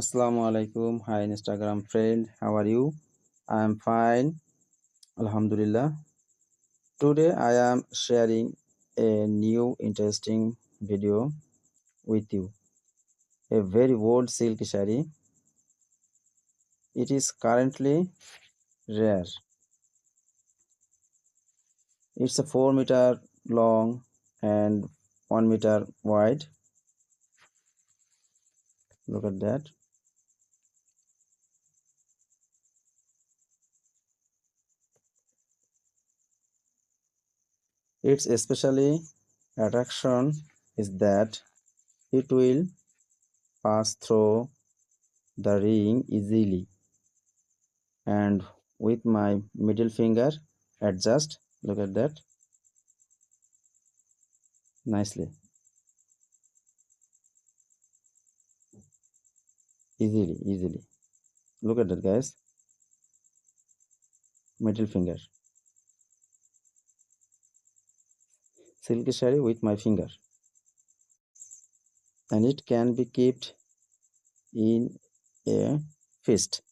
Assalamu alaikum. Hi Instagram friend. How are you? I am fine. Alhamdulillah. Today I am sharing a new interesting video with you. A very old silk sari. It is currently rare. It's a 4 meter long and 1 meter wide. Look at that. Its especially attraction is that it will pass through the ring easily, and with my middle finger adjust. Look at that, nicely, easily. Look at that, guys. Middle finger, silky sari with my finger, and it can be kept in a fist.